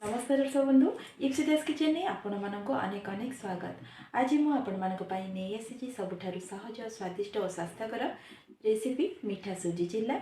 नमस्कार दर्शक बंधु इप्सिता स्किचेन में आपण मानक अनेक अनेक स्वागत। आज मु आपण मानक पई नै आसी सबुठारु सहज स्वादिष्ट और स्वास्थ्यकर रेसिपी मीठा सुजी चिल्ला।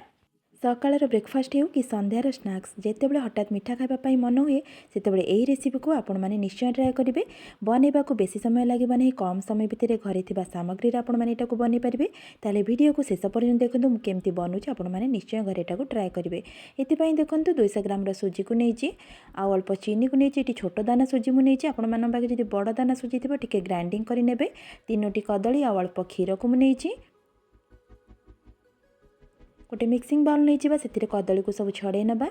सकाळर ब्रेकफास्ट हो कि संध्यार स्नैक्स जितेबाला हठात मीठा खावाई मन हुए से यही रेसिपी को आपण मैंने निश्चय ट्राए करेंगे। बनवा को बेसी समय लगे ना, कम समय भितर घरे थिबा सामग्री आपण मैंने एटा बन पारे। ताले वीडियो को शेष पर्यंत देखो मुझे केमती बनूची आपण मैंने निश्चय घरे एटा ट्राए करेंगे। ये देखो 200 ग्राम सुजी को नहीं आउ अल्प चीनी को नहीं छोट दाना सुजी मुझे आपण मान पाखे जब बड़ दाना सुजी थी टे ग्राइंडिंग करे 3टी कदली आउ अल्प क्षीर को मुझे गोटे मिक्सिंग बाउल नहीं जावा से कदली को सब छड़े नबा।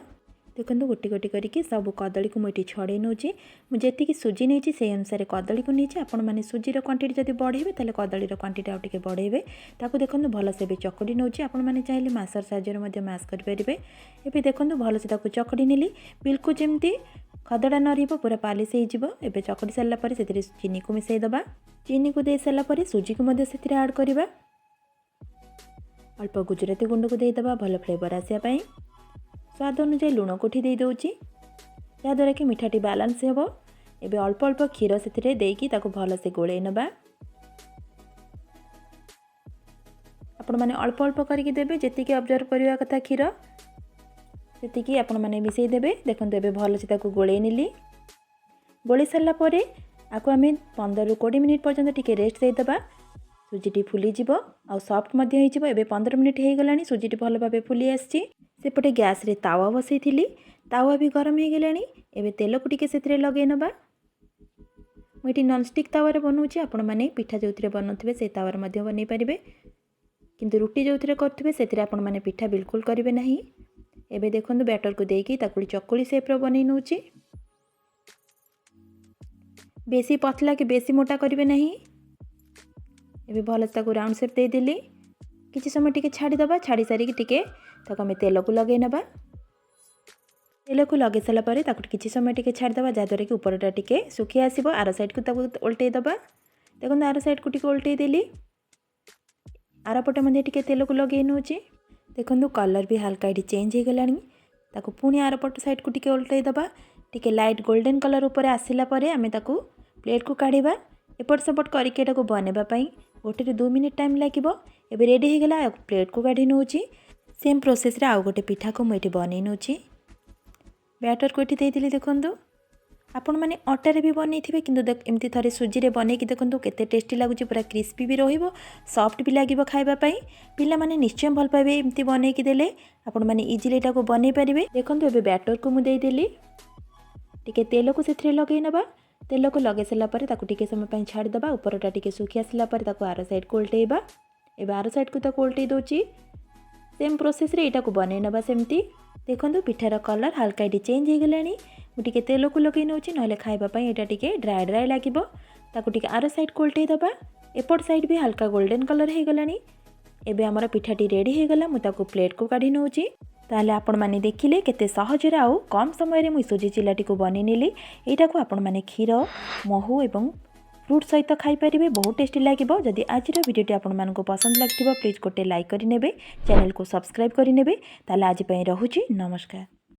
देखो गोटी गोटी करके सब कदली को मुझे छड़े नौची। मुझे सुजी नहीं से अनुसार कदली को नहीं आपण मैंने सुजीर क्वांटिटी जब बढ़ेबे ताले कदलीर क्वांटिटी आउ टिके बढ़ेबे। ताको देखो भल से चकड़ी नौची। आपण मैंने चाहिए मासर साहाय्य मध्य मैश करेंगे। एबे देखो भल से चकड़ी नेली बिल्कुल जमती खदड़ा न रही पूरा पालिश हो चकड़ी सारापर से चीनी को मिसईदबा। चीनी को दे सारापर सुजी को ऐड करवा। अल्प गुजराती गुंड को देदेबा भल फ्लेवर आसापी। स्वाद अनुसार लुण कोठी दे दौची जहाँद्वारा कि मिठाटी बालांस हे। एबे अल्प अल्प क्षीर से देकी भल से गोले नबा। आपण मैंने अल्प अल्प करके देबे जेतिकी ऑब्जर्व करवा कथा क्षीर सेतिकी आपण मैंने मिसई देबे। देखो एबे भल से गोले नेली। गोले सारा पर आपको आम 15 ରୁ 20 मिनिट पर्यंत टिके रेस्ट देदेबा। सुजीटी फुली जीव आउ सॉफ्ट मध्य हो। एबे 15 मिनिट हो गलानी सुजीटी भल भाव फुली आसी। सेपटे गैस रे तावा बसई थी। तावा भी गरम हो गलानी। एबे तेल को टिके सेतिरे लगे नबा। मुझे नॉनस्टिक तावारे बनाऊँगी। आपण मैंने पिठा जो बनौथे से तावार मध्य बनई पारे किंतु रुटी जो करुवे से आपण मैंने पिठा बिल्कुल करेंगे ना। एबे देखो बैटर को देकी चकुली शेप्र बनई नौची। बेसी पतला कि बेसी मोटा करेंगे ना। एबे भल से राउंड शेप दे देली। किसी समय टिके छाड़ीदबा। छाड़ी सारिकी टिके आम तेल को लगे नबा। तेल को लगे सारा पर किसी समय टिके छाड़ीदबा जहाँद्वारा कि ऊपरटा टिके सुखी आसो। आर साइड को उल्टेदबा। देखो आर साइड को टिके उल्टे देली। आर पटे मध्य टिके तेल को लगे नौची। देखो कलर भी हल्का ये चेंज हो गलानी। ताको पुणी आर पट साइड को टिके उल्टेदबा। टिके लाइट गोल्डन कलर ऊपर आसिला परे आमे ताको प्लेट को काढ़ीबा। एपट सेपट करके एटा को बनवाई 1 ରୁ 2 मिनिट टाइम लगे। एबे रेडी हो गला। प्लेट को काढ़ी नौची। सेम प्रोसेस रे आउ गोटे पिठा को मुझे बनई नौची। बैटर को ये देती देखूँ आपण मैंने अटारे भी बनई थे कि एमती थे सुजी रे बनई देखूँ केते टेस्टी लगुच। पूरा क्रिस्पी भी रहिबो सॉफ्ट भी लगे खाइबापी। पिला माने निश्चय भल पाइबे एमती बनईकी देले। आपण मैंने इजिली एटा को बनई पारिबे। देखूँ एबे बैटर को मुझे देदेली। टिके तेल को से लगे नबा। तेल को लगे सारा पर टिके समय छाड़ीदबा। ऊपरटा टिके सुखी आसला पर आर साइड को उल्टेबा। एबे आर साइड को उल्टे दौची। सेम प्रोसेस रे एटा को बनई नबा सेमती। देखो पिठार कलर हल्का ये चेंज हो गलानी। मुझे तेल को लगे नौची ना खाइबापी एटा टिके ड्राए ड्राए लगे। टिके आर साइड को उल्टेदबा। एपट साइड भी हल्का गोल्डन कलर हो गलानी। एबे आमर पिठाटी रेडी हो गला। मुझे प्लेट को काढ़ी नौची। ताले आपण माने देखिले केते सहजर आउ कम समय रे मुई सुजी चिल्लाटी को बनी नेली। एटा को आपण माने क्षीर महू एवं फ्रूट सहित खाई पारिबे। बहुत टेस्टी लागिबो। जदि आज वीडियोटी आपण मानको पसंद लागिथिबो प्लीज गोटे लाइक करि नेबे। चैनल को सब्सक्राइब करि नेबे। ताले आज पई रहुची नमस्कार।